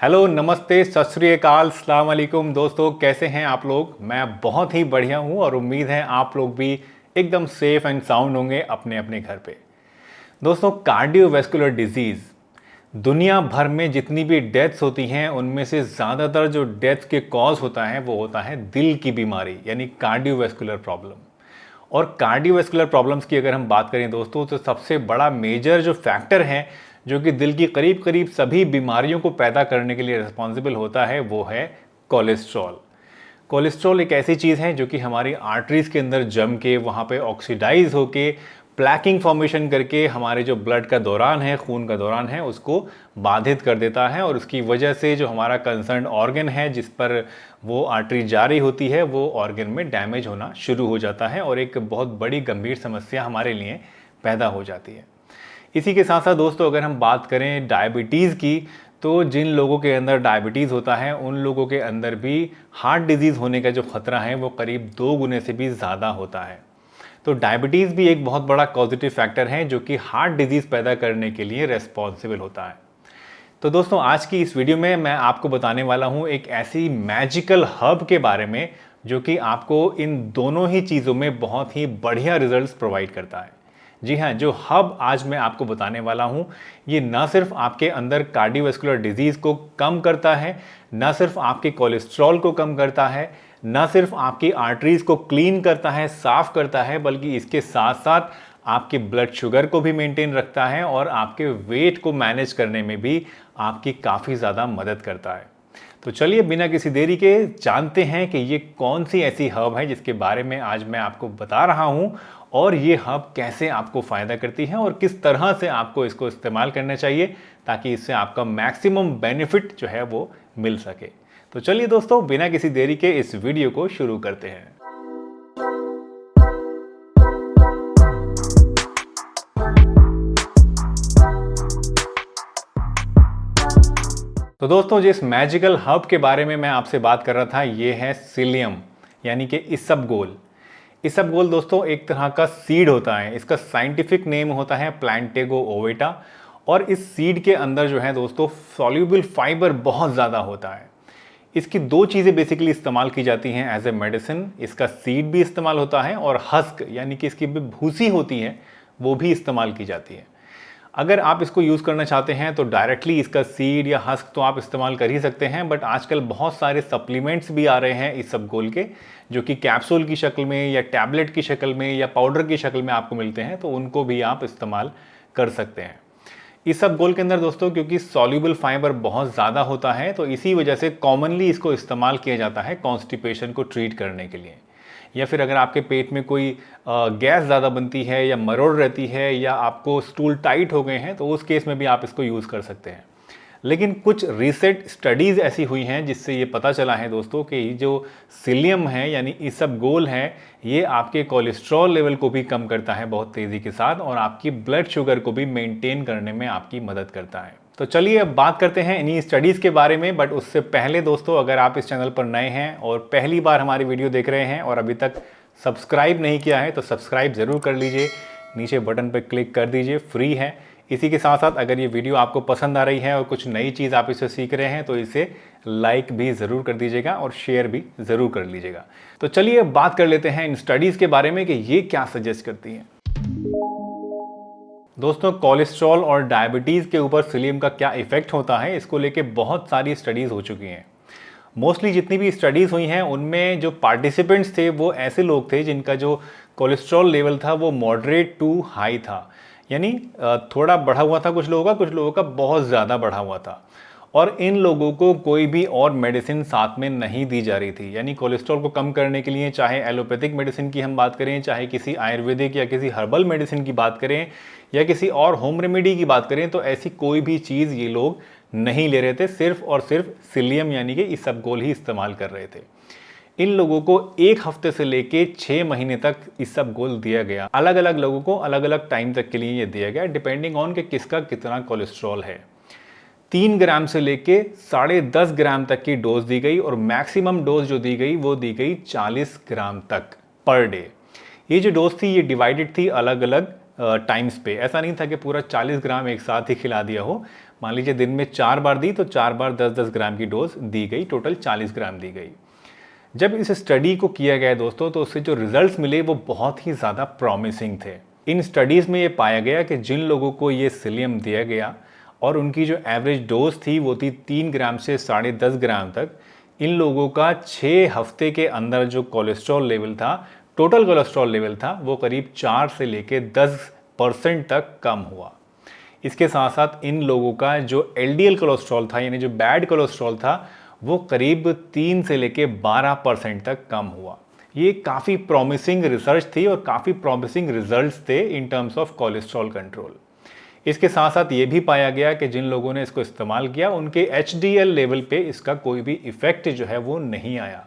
Hello, नमस्ते, सत श्री अकाल, अस्सलाम वालेकुम दोस्तों, कैसे हैं आप लोग। मैं बहुत ही बढ़िया हूं और उम्मीद है आप लोग भी एकदम सेफ एंड साउंड होंगे अपने अपने घर पे। दोस्तों, कार्डियोवैस्कुलर डिजीज़ दुनिया भर में जितनी भी डेथ्स होती हैं उनमें से ज़्यादातर जो डेथ के कॉज होता है वो होता है दिल की बीमारी यानी कार्डियोवैस्कुलर प्रॉब्लम। और कार्डियोवैस्कुलर प्रॉब्लम्स की अगर हम बात करें दोस्तों तो सबसे बड़ा मेजर जो फैक्टर है जो कि दिल की करीब करीब सभी बीमारियों को पैदा करने के लिए रिस्पॉन्सिबल होता है वो है कोलेस्ट्रॉल। कोलेस्ट्रॉल एक ऐसी चीज़ है जो कि हमारी आर्टरीज के अंदर जम के वहाँ पे ऑक्सीडाइज होके प्लैकिंग फॉर्मेशन करके हमारे जो ब्लड का दौरान है, खून का दौरान है, उसको बाधित कर देता है और उसकी वजह से जो हमारा कंसर्न ऑर्गन है जिस पर वो आर्टरी जारी होती है वो ऑर्गन में डैमेज होना शुरू हो जाता है और एक बहुत बड़ी गंभीर समस्या हमारे लिए पैदा हो जाती है। इसी के साथ साथ दोस्तों अगर हम बात करें डायबिटीज़ की तो जिन लोगों के अंदर डायबिटीज़ होता है उन लोगों के अंदर भी हार्ट डिजीज़ होने का जो खतरा है वो करीब 2 गुने से भी ज़्यादा होता है। तो डायबिटीज़ भी एक बहुत बड़ा पॉजिटिव फैक्टर है जो कि हार्ट डिजीज़ पैदा करने के लिए रेस्पॉन्सिबल होता है। तो दोस्तों आज की इस वीडियो में मैं आपको बताने वाला हूँ एक ऐसी मैजिकल हब के बारे में जो कि आपको इन दोनों ही चीज़ों में बहुत ही बढ़िया रिजल्ट्स प्रोवाइड करता है। जी हाँ, जो हब आज मैं आपको बताने वाला हूँ ये ना सिर्फ आपके अंदर कार्डियोवैस्कुलर डिजीज़ को कम करता है, ना सिर्फ आपके कोलेस्ट्रॉल को कम करता है, ना सिर्फ आपकी आर्टरीज़ को क्लीन करता है, साफ़ करता है, बल्कि इसके साथ साथ आपके ब्लड शुगर को भी मेंटेन रखता है और आपके वेट को मैनेज करने में भी आपकी काफ़ी ज़्यादा मदद करता है। तो चलिए बिना किसी देरी के जानते हैं कि ये कौन सी ऐसी हब है जिसके बारे में आज मैं आपको बता रहा हूँ और ये हब कैसे आपको फ़ायदा करती है और किस तरह से आपको इसको इस्तेमाल करना चाहिए ताकि इससे आपका मैक्सिमम बेनिफिट जो है वो मिल सके। तो चलिए दोस्तों बिना किसी देरी के इस वीडियो को शुरू करते हैं। तो दोस्तों जिस मैजिकल हब के बारे में मैं आपसे बात कर रहा था ये है सीलियम यानी कि इसबगोल। इसबगोल दोस्तों एक तरह का सीड होता है, इसका साइंटिफिक नेम होता है प्लांटेगो ओवेटा और इस सीड के अंदर जो है दोस्तों सॉल्यूबल फाइबर बहुत ज़्यादा होता है। इसकी दो चीज़ें बेसिकली इस्तेमाल की जाती हैं एज ए मेडिसिन, इसका सीड भी इस्तेमाल होता है और हस्क यानी कि इसकी भी भूसी होती है वो भी इस्तेमाल की जाती है। अगर आप इसको यूज़ करना चाहते हैं तो डायरेक्टली इसका सीड या हस्क तो आप इस्तेमाल कर ही सकते हैं, बट आजकल बहुत सारे सप्लीमेंट्स भी आ रहे हैं इसबगोल के जो कि कैप्सूल की शक्ल में या टैबलेट की शक्ल में या पाउडर की शक्ल में आपको मिलते हैं, तो उनको भी आप इस्तेमाल कर सकते हैं। इसबगोल के अंदर दोस्तों क्योंकि सॉल्यूबल फाइबर बहुत ज़्यादा होता है तो इसी वजह से कॉमनली इसको इस्तेमाल किया जाता है कॉन्स्टिपेशन को ट्रीट करने के लिए, या फिर अगर आपके पेट में कोई गैस ज़्यादा बनती है या मरोड़ रहती है या आपको स्टूल टाइट हो गए हैं तो उस केस में भी आप इसको यूज़ कर सकते हैं। लेकिन कुछ रिसेंट स्टडीज़ ऐसी हुई हैं जिससे ये पता चला है दोस्तों कि जो सीलियम है यानी इसबगोल है ये आपके कोलेस्ट्रॉल लेवल को भी कम करता है बहुत तेज़ी के साथ और आपकी ब्लड शुगर को भी मेंटेन करने में आपकी मदद करता है। तो चलिए अब बात करते हैं इन्हीं स्टडीज़ के बारे में, बट उससे पहले दोस्तों अगर आप इस चैनल पर नए हैं और पहली बार हमारी वीडियो देख रहे हैं और अभी तक सब्सक्राइब नहीं किया है तो सब्सक्राइब ज़रूर कर लीजिए, नीचे बटन पर क्लिक कर दीजिए, फ्री है। इसी के साथ साथ अगर ये वीडियो आपको पसंद आ रही है और कुछ नई चीज़ आप इससे सीख रहे हैं तो इसे लाइक भी ज़रूर कर दीजिएगा और शेयर भी ज़रूर कर लीजिएगा। तो चलिए बात कर लेते हैं इन स्टडीज़ के बारे में कि ये क्या सजेस्ट करती हैं। दोस्तों कोलेस्ट्रॉल और डायबिटीज़ के ऊपर सीलियम का क्या इफेक्ट होता है इसको लेके बहुत सारी स्टडीज़ हो चुकी हैं। मोस्टली जितनी भी स्टडीज़ हुई हैं उनमें जो पार्टिसिपेंट्स थे वो ऐसे लोग थे जिनका जो कोलेस्ट्रॉल लेवल था वो मॉडरेट टू हाई था, यानी थोड़ा बढ़ा हुआ था कुछ लोगों का बहुत ज़्यादा बढ़ा हुआ था और इन लोगों को कोई भी और मेडिसिन साथ में नहीं दी जा रही थी। यानी कोलेस्ट्रॉल को कम करने के लिए चाहे एलोपैथिक मेडिसिन की हम बात करें, चाहे किसी आयुर्वेदिक या किसी हर्बल मेडिसिन की बात करें या किसी और होम रेमेडी की बात करें, तो ऐसी कोई भी चीज़ ये लोग नहीं ले रहे थे, सिर्फ और सिर्फ सीलियम यानी कि इसबगोल ही इस्तेमाल कर रहे थे। इन लोगों को 1 हफ्ते से लेके 6 महीने तक इसबगोल दिया गया। अलग अलग लोगों को अलग अलग टाइम तक के लिए ये दिया गया डिपेंडिंग ऑन कि किसका कितना कोलेस्ट्रॉल है। 3 ग्राम से लेके 10.5 ग्राम तक की डोज दी गई और मैक्सिमम डोज जो दी गई वो दी गई 40 ग्राम तक पर डे। ये जो डोज थी ये डिवाइडेड थी अलग अलग टाइम्स पे, ऐसा नहीं था कि पूरा 40 ग्राम एक साथ ही खिला दिया हो, मान लीजिए दिन में 4 बार दी तो 4 बार 10-10 ग्राम की डोज दी गई, टोटल 40 ग्राम दी गई। जब इस स्टडी को किया गया दोस्तों तो उससे जो रिजल्ट्स मिले वो बहुत ही ज़्यादा प्रॉमिसिंग थे। इन स्टडीज़ में ये पाया गया कि जिन लोगों को ये सीलियम दिया गया और उनकी जो एवरेज डोज थी वो थी 3 ग्राम से 10.5 ग्राम तक, इन लोगों का 6 हफ्ते के अंदर जो कोलेस्ट्रॉल लेवल था, टोटल कोलेस्ट्रॉल लेवल था, वो करीब 4 से लेके 10% तक कम हुआ। इसके साथ साथ इन लोगों का जो एलडीएल कोलेस्ट्रॉल था, यानी जो बैड कोलेस्ट्रॉल था, वो करीब 3 से लेके 12% तक कम हुआ। ये काफ़ी प्रॉमिसिंग रिसर्च थी और काफ़ी प्रॉमिसिंग रिजल्ट्स थे in terms of cholesterol control. इसके साथ साथ ये भी पाया गया कि जिन लोगों ने इसको इस्तेमाल किया उनके एचडीएल लेवल पे इसका कोई भी इफ़ेक्ट जो है वो नहीं आया।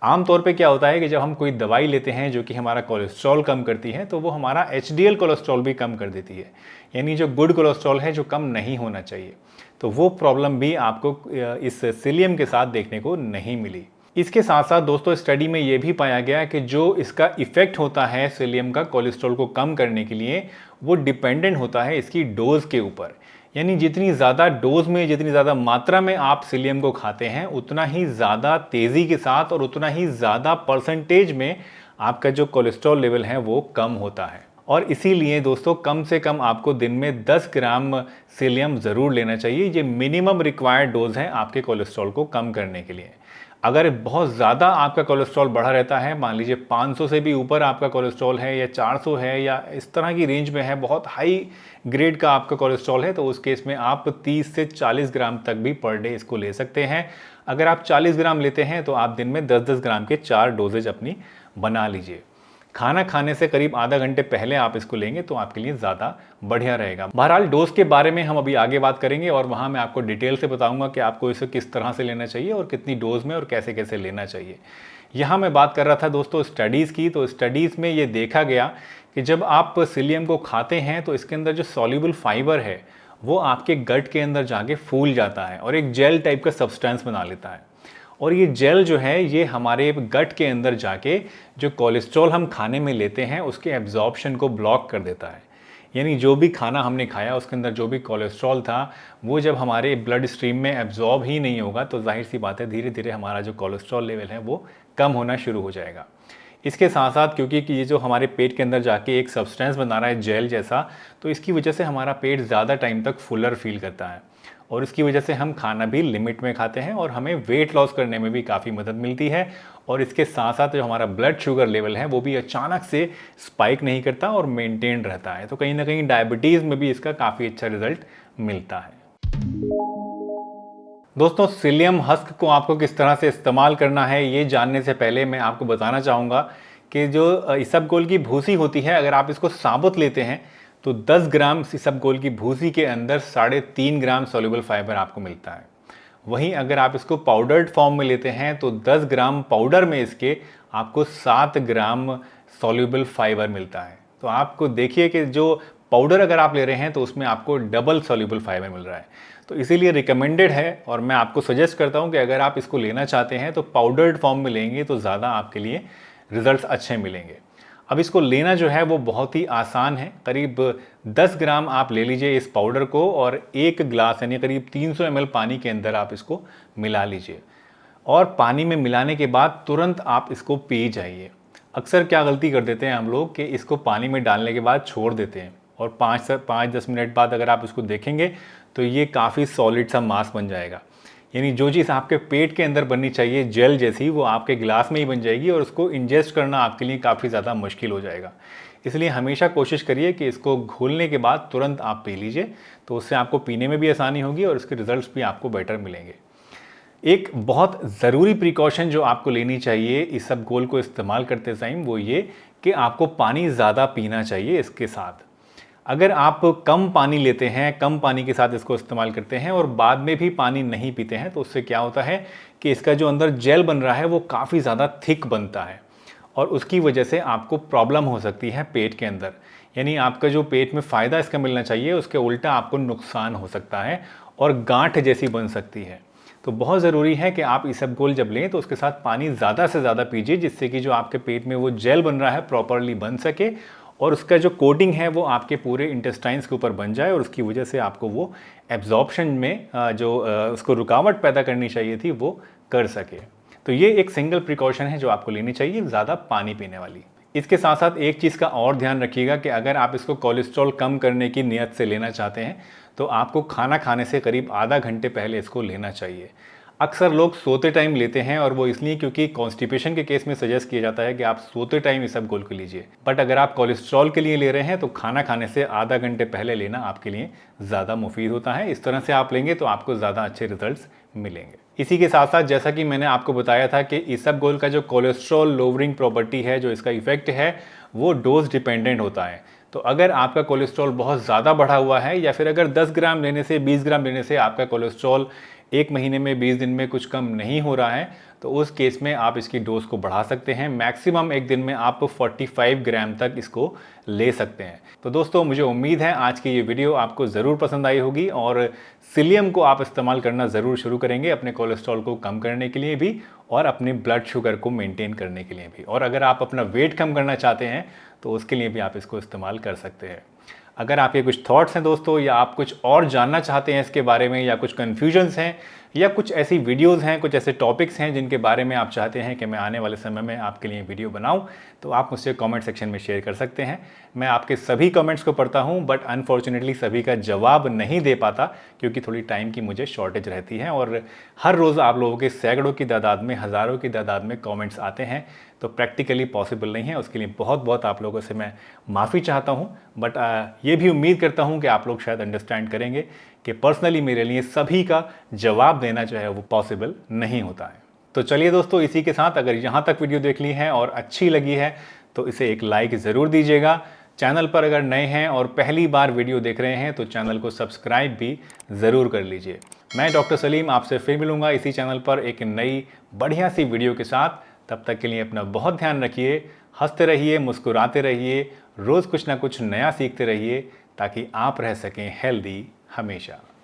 आमतौर पे क्या होता है कि जब हम कोई दवाई लेते हैं जो कि हमारा कोलेस्ट्रॉल कम करती है तो वो हमारा एचडीएल कोलेस्ट्रॉल भी कम कर देती है, यानी जो गुड कोलेस्ट्रॉल है जो कम नहीं होना चाहिए। तो वो प्रॉब्लम भी आपको इस सीलियम के साथ देखने को नहीं मिली। इसके साथ साथ दोस्तों स्टडी में ये भी पाया गया कि जो इसका इफ़ेक्ट होता है सीलियम का कोलेस्ट्रॉल को कम करने के लिए, वो डिपेंडेंट होता है इसकी डोज़ के ऊपर। यानी जितनी ज़्यादा डोज में, जितनी ज़्यादा मात्रा में आप सीलियम को खाते हैं, उतना ही ज़्यादा तेज़ी के साथ और उतना ही ज़्यादा परसेंटेज में आपका जो कोलेस्ट्रॉल लेवल है वो कम होता है। और इसीलिए दोस्तों कम से कम आपको दिन में 10 ग्राम सीलियम ज़रूर लेना चाहिए। ये मिनिमम रिक्वायर्ड डोज है आपके कोलेस्ट्रॉल को कम करने के लिए। अगर बहुत ज़्यादा आपका कोलेस्ट्रॉल बढ़ा रहता है, मान लीजिए 500 से भी ऊपर आपका कोलेस्ट्रॉल है या 400 है या इस तरह की रेंज में है, बहुत हाई ग्रेड का आपका कोलेस्ट्रॉल है, तो उस केस में आप 30 से 40 ग्राम तक भी पर डे इसको ले सकते हैं। अगर आप 40 ग्राम लेते हैं तो आप दिन में 10-10 ग्राम के 4 डोजेज अपनी बना लीजिए। खाना खाने से करीब आधा घंटे पहले आप इसको लेंगे तो आपके लिए ज़्यादा बढ़िया रहेगा। बहरहाल डोज के बारे में हम अभी आगे बात करेंगे और वहाँ मैं आपको डिटेल से बताऊंगा कि आपको इसे किस तरह से लेना चाहिए और कितनी डोज में और कैसे कैसे लेना चाहिए। यहाँ मैं बात कर रहा था दोस्तों स्टडीज़ की, तो स्टडीज़ में ये देखा गया कि जब आप सीलियम को खाते हैं तो इसके अंदर जो सॉल्युबल फाइबर है वो आपके गट के अंदर जाके फूल जाता है और एक जेल टाइप का सब्सटेंस बना लेता है। और ये जेल जो है ये हमारे गट के अंदर जाके जो कोलेस्ट्रॉल हम खाने में लेते हैं उसके एब्जॉर्प्शन को ब्लॉक कर देता है। यानी जो भी खाना हमने खाया उसके अंदर जो भी कोलेस्ट्रॉल था वो जब हमारे ब्लड स्ट्रीम में एब्जॉर्ब ही नहीं होगा तो जाहिर सी बात है धीरे धीरे हमारा जो कोलेस्ट्रॉल लेवल है वो कम होना शुरू हो जाएगा। इसके साथ साथ क्योंकि ये जो हमारे पेट के अंदर जाके एक सब्सटेंस बना रहा है जेल जैसा, तो इसकी वजह से हमारा पेट ज़्यादा टाइम तक फुलर फील करता है और इसकी वजह से हम खाना भी लिमिट में खाते हैं और हमें वेट लॉस करने में भी काफ़ी मदद मिलती है। और इसके साथ साथ जो हमारा ब्लड शुगर लेवल है वो भी अचानक से स्पाइक नहीं करता और मेंटेन रहता है। तो कहीं ना कहीं डायबिटीज़ में भी इसका काफ़ी अच्छा रिजल्ट मिलता है। दोस्तों सीलियम हस्क को आपको किस तरह से इस्तेमाल करना है ये जानने से पहले मैं आपको बताना चाहूँगा कि जो इसबगोल की भूसी होती है, अगर आप इसको साबुत लेते हैं तो 10 ग्राम इसबगोल की भूसी के अंदर 3.5 ग्राम सॉल्युबल फाइबर आपको मिलता है। वहीं अगर आप इसको पाउडर्ड फॉर्म में लेते हैं तो 10 ग्राम पाउडर में इसके आपको 7 ग्राम सॉल्युबल फाइबर मिलता है। तो आपको देखिए कि जो पाउडर अगर आप ले रहे हैं तो उसमें आपको डबल सॉल्युबल फाइबर मिल रहा है। तो इसीलिए रिकमेंडेड है और मैं आपको सजेस्ट करता हूं कि अगर आप इसको लेना चाहते हैं तो पाउडर्ड फॉर्म में लेंगे तो ज़्यादा आपके लिए रिजल्ट्स अच्छे मिलेंगे। अब इसको लेना जो है वो बहुत ही आसान है। करीब 10 ग्राम आप ले लीजिए इस पाउडर को और 1 गिलास यानी करीब 300 ml पानी के अंदर आप इसको मिला लीजिए और पानी में मिलाने के बाद तुरंत आप इसको पी जाइए। अक्सर क्या गलती कर देते हैं हम लोग कि इसको पानी में डालने के बाद छोड़ देते हैं और 5-10 मिनट बाद अगर आप इसको देखेंगे तो ये काफ़ी सॉलिड सा मास बन जाएगा। यानी जो चीज़ आपके पेट के अंदर बननी चाहिए जेल जैसी, वो आपके गिलास में ही बन जाएगी और उसको इंजेस्ट करना आपके लिए काफ़ी ज़्यादा मुश्किल हो जाएगा। इसलिए हमेशा कोशिश करिए कि इसको घोलने के बाद तुरंत आप पी लीजिए, तो उससे आपको पीने में भी आसानी होगी और इसके रिजल्ट्स भी आपको बेटर मिलेंगे। एक बहुत ज़रूरी प्रिकॉशन जो आपको लेनी चाहिए इसबगोल को इस्तेमाल करते टाइम वो ये कि आपको पानी ज़्यादा पीना चाहिए इसके साथ। अगर आप कम पानी लेते हैं, कम पानी के साथ इसको इस्तेमाल करते हैं और बाद में भी पानी नहीं पीते हैं तो उससे क्या होता है कि इसका जो अंदर जेल बन रहा है वो काफ़ी ज़्यादा थिक बनता है और उसकी वजह से आपको प्रॉब्लम हो सकती है पेट के अंदर। यानी आपका जो पेट में फ़ायदा इसका मिलना चाहिए उसके उल्टा आपको नुकसान हो सकता है और गांठ जैसी बन सकती है। तो बहुत ज़रूरी है कि आप इसबगोल जब लें तो उसके साथ पानी ज़्यादा से ज़्यादा पीजिए जिससे कि जो आपके पेट में वो जेल बन रहा है प्रॉपरली बन सके और उसका जो कोटिंग है वो आपके पूरे इंटेस्टाइन्स के ऊपर बन जाए और उसकी वजह से आपको वो एब्जॉर्प्शन में जो उसको रुकावट पैदा करनी चाहिए थी वो कर सके। तो ये एक सिंगल प्रिकॉशन है जो आपको लेनी चाहिए, ज़्यादा पानी पीने वाली। इसके साथ साथ एक चीज़ का और ध्यान रखिएगा कि अगर आप इसको कोलेस्ट्रॉल कम करने की नीयत से लेना चाहते हैं तो आपको खाना खाने से करीब आधा घंटे पहले इसको लेना चाहिए। अक्सर लोग सोते टाइम लेते हैं और वो इसलिए क्योंकि कॉन्स्टिपेशन के केस में सजेस्ट किया जाता है कि आप सोते टाइम इसबगोल को लीजिए। बट अगर आप कोलेस्ट्रॉल के लिए ले रहे हैं तो खाना खाने से आधा घंटे पहले लेना आपके लिए ज़्यादा मुफीद होता है। इस तरह से आप लेंगे तो आपको ज़्यादा अच्छे रिजल्ट्स मिलेंगे। इसी के साथ साथ जैसा कि मैंने आपको बताया था कि इसबगोल का जो कोलेस्ट्रॉल लोवरिंग प्रॉपर्टी है, जो इसका इफेक्ट है, वो डोज डिपेंडेंट होता है। तो अगर आपका कोलेस्ट्रॉल बहुत ज़्यादा बढ़ा हुआ है या फिर अगर 10 ग्राम लेने से 20 ग्राम लेने से आपका कोलेस्ट्रॉल एक महीने में 20 दिन में कुछ कम नहीं हो रहा है तो उस केस में आप इसकी डोज को बढ़ा सकते हैं। मैक्सिमम एक दिन में आप 45 ग्राम तक इसको ले सकते हैं। तो दोस्तों मुझे उम्मीद है आज की ये वीडियो आपको ज़रूर पसंद आई होगी और सिलियम को आप इस्तेमाल करना ज़रूर शुरू करेंगे अपने कोलेस्ट्रॉल को कम करने के लिए भी और अपने ब्लड शुगर को मेंटेन करने के लिए भी। और अगर आप अपना वेट कम करना चाहते हैं तो उसके लिए भी आप इसको इस्तेमाल कर सकते हैं। अगर आपके कुछ थॉट्स हैं दोस्तों या आप कुछ और जानना चाहते हैं इसके बारे में या कुछ कन्फ्यूजन्स हैं या कुछ ऐसी वीडियोस हैं, कुछ ऐसे टॉपिक्स हैं जिनके बारे में आप चाहते हैं कि मैं आने वाले समय में आपके लिए वीडियो बनाऊं, तो आप मुझसे कमेंट सेक्शन में शेयर कर सकते हैं। मैं आपके सभी कमेंट्स को पढ़ता हूं बट अनफॉर्चुनेटली सभी का जवाब नहीं दे पाता क्योंकि थोड़ी टाइम की मुझे शॉर्टेज रहती है और हर रोज़ आप लोगों के सैकड़ों की तादाद में, हज़ारों की तादाद में कॉमेंट्स आते हैं तो प्रैक्टिकली पॉसिबल नहीं है। उसके लिए बहुत बहुत आप लोगों से मैं माफ़ी चाहता हूँ बट ये भी उम्मीद करता हूँ कि आप लोग शायद अंडरस्टैंड करेंगे कि पर्सनली मेरे लिए सभी का जवाब देना जो है वो पॉसिबल नहीं होता है। तो चलिए दोस्तों, इसी के साथ अगर यहाँ तक वीडियो देख ली है और अच्छी लगी है तो इसे एक लाइक ज़रूर दीजिएगा। चैनल पर अगर नए हैं और पहली बार वीडियो देख रहे हैं तो चैनल को सब्सक्राइब भी ज़रूर कर लीजिए। मैं डॉक्टर सलीम आपसे फिर मिलूँगा इसी चैनल पर एक नई बढ़िया सी वीडियो के साथ। तब तक के लिए अपना बहुत ध्यान रखिए, हंसते रहिए, मुस्कुराते रहिए, रोज़ कुछ ना कुछ नया सीखते रहिए ताकि आप रह सकें हेल्दी हमेशा।